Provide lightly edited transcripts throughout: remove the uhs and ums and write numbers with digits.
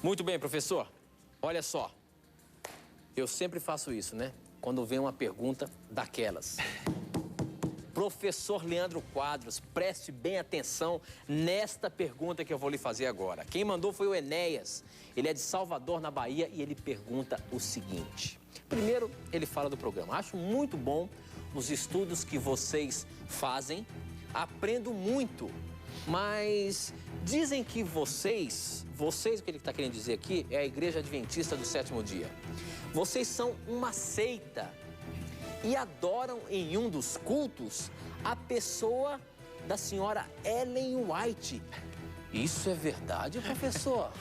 Muito bem, professor. Olha só, eu sempre faço isso, né? Quando vem uma pergunta daquelas. Professor Leandro Quadros, preste bem atenção nesta pergunta que eu vou lhe fazer agora. Quem mandou foi o Enéas. Ele é de Salvador, na Bahia, e ele pergunta o seguinte. Primeiro, ele fala do programa. Acho muito bom os estudos que vocês fazem. Aprendo muito, mas dizem que vocês, o que ele está querendo dizer aqui, é a Igreja Adventista do Sétimo Dia. Vocês são uma seita e adoram em um dos cultos a pessoa da senhora Ellen White. Isso é verdade, professor?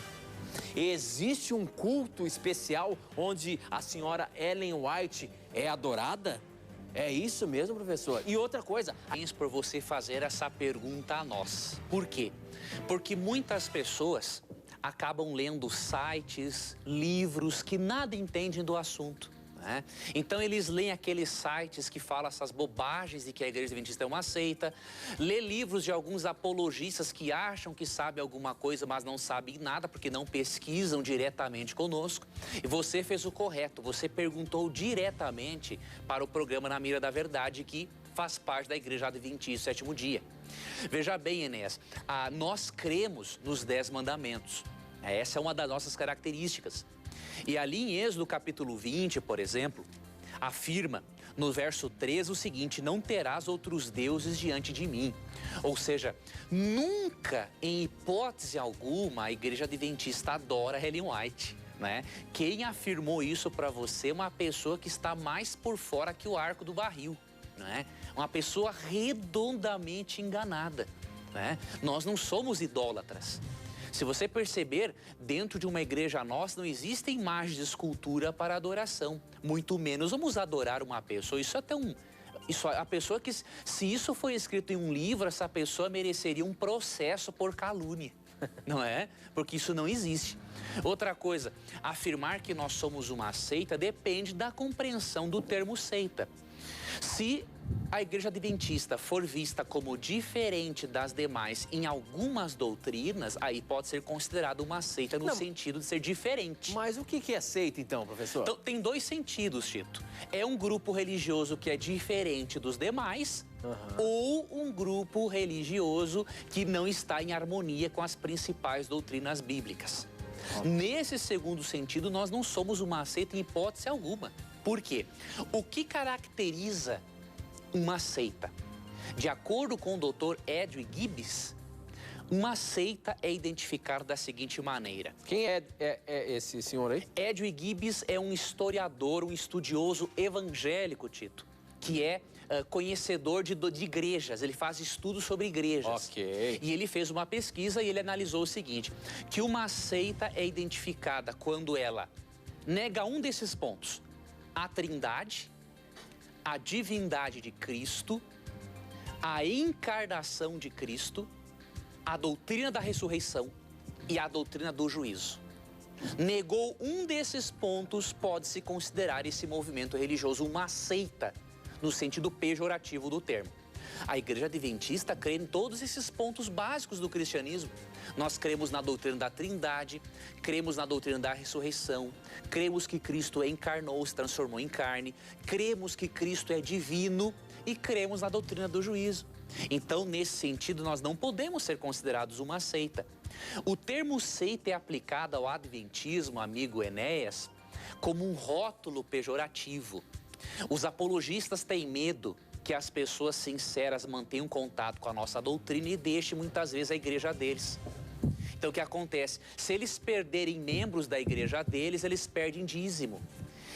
Existe um culto especial onde a senhora Ellen White é adorada? É isso mesmo, professor? E outra coisa... Parabéns por você fazer essa pergunta a nós. Por quê? Porque muitas pessoas acabam lendo sites, livros que nada entendem do assunto, né? Então eles leem aqueles sites que falam essas bobagens de que a Igreja Adventista é uma seita, lê livros de alguns apologistas que acham que sabem alguma coisa, mas não sabem nada porque não pesquisam diretamente conosco. E você fez o correto, você perguntou diretamente para o programa Na Mira da Verdade, que faz parte da Igreja Adventista do Sétimo Dia. Veja bem, Enéas, nós cremos nos 10 mandamentos. Essa é uma das nossas características. E ali em Êxodo capítulo 20, por exemplo, afirma no verso 13 o seguinte: não terás outros deuses diante de mim. Ou seja, nunca, em hipótese alguma, a Igreja Adventista adora Ellen White, né? Quem afirmou isso para você é uma pessoa que está mais por fora que o arco do barril, né? Uma pessoa redondamente enganada, né? Nós não somos idólatras. Se você perceber, dentro de uma igreja nossa não existe imagem de escultura para adoração. Muito menos vamos adorar uma pessoa. Isso é até a pessoa que, se isso foi escrito em um livro, essa pessoa mereceria um processo por calúnia, não é? Porque isso não existe. Outra coisa, afirmar que nós somos uma seita depende da compreensão do termo seita. Se a Igreja Adventista for vista como diferente das demais em algumas doutrinas, aí pode ser considerada uma seita no sentido de ser diferente. Mas o que é seita então, professor? Então, tem dois sentidos, Tito. É um grupo religioso que é diferente dos demais, ou um grupo religioso que não está em harmonia com as principais doutrinas bíblicas. Nesse segundo sentido, nós não somos uma seita em hipótese alguma. Por quê? O que caracteriza uma seita? De acordo com o Dr. Edwin Gibbs, uma seita é identificada da seguinte maneira. Quem é esse senhor aí? Edwin Gibbs é um historiador, um estudioso evangélico, Tito, que é conhecedor de igrejas. Ele faz estudos sobre igrejas. Ok. E ele fez uma pesquisa e ele analisou o seguinte, que uma seita é identificada quando ela nega um desses pontos: a Trindade, a divindade de Cristo, a encarnação de Cristo, a doutrina da ressurreição e a doutrina do juízo. Negou um desses pontos, pode-se considerar esse movimento religioso uma seita, no sentido pejorativo do termo. A Igreja Adventista crê em todos esses pontos básicos do cristianismo. Nós cremos na doutrina da Trindade, cremos na doutrina da ressurreição, cremos que Cristo encarnou, se transformou em carne, cremos que Cristo é divino e cremos na doutrina do juízo. Então, nesse sentido, nós não podemos ser considerados uma seita. O termo seita é aplicado ao adventismo, amigo Enéas, como um rótulo pejorativo. Os apologistas têm medo que as pessoas sinceras mantenham contato com a nossa doutrina e deixem muitas vezes a igreja deles. Então o que acontece? Se eles perderem membros da igreja deles, eles perdem dízimo.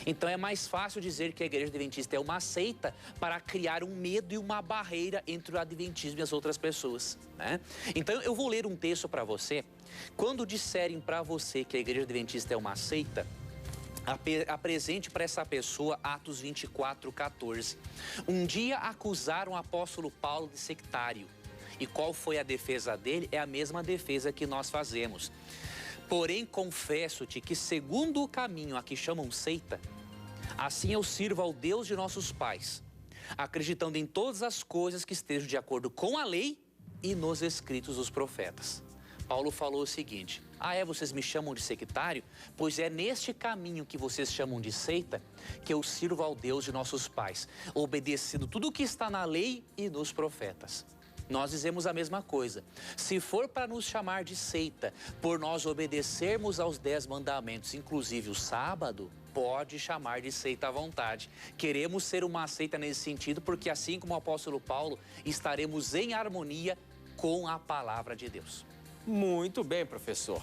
Então é mais fácil dizer que a Igreja Adventista é uma seita para criar um medo e uma barreira entre o Adventismo e as outras pessoas, né? Então eu vou ler um texto para você. Quando disserem para você que a Igreja Adventista é uma seita, apresente para essa pessoa Atos 24, 14. Um dia acusaram o apóstolo Paulo de sectário. E qual foi a defesa dele? É a mesma defesa que nós fazemos. Porém, confesso-te que segundo o caminho a que chamam seita, assim eu sirvo ao Deus de nossos pais, acreditando em todas as coisas que estejam de acordo com a lei e nos escritos dos profetas. Paulo falou o seguinte: Ah, vocês me chamam de sectário? Pois é neste caminho que vocês chamam de seita que eu sirvo ao Deus de nossos pais, obedecendo tudo o que está na lei e nos profetas. Nós dizemos a mesma coisa. Se for para nos chamar de seita, por nós obedecermos aos 10 mandamentos, inclusive o sábado, pode chamar de seita à vontade. Queremos ser uma seita nesse sentido, porque assim como o apóstolo Paulo, estaremos em harmonia com a palavra de Deus. Muito bem, professor.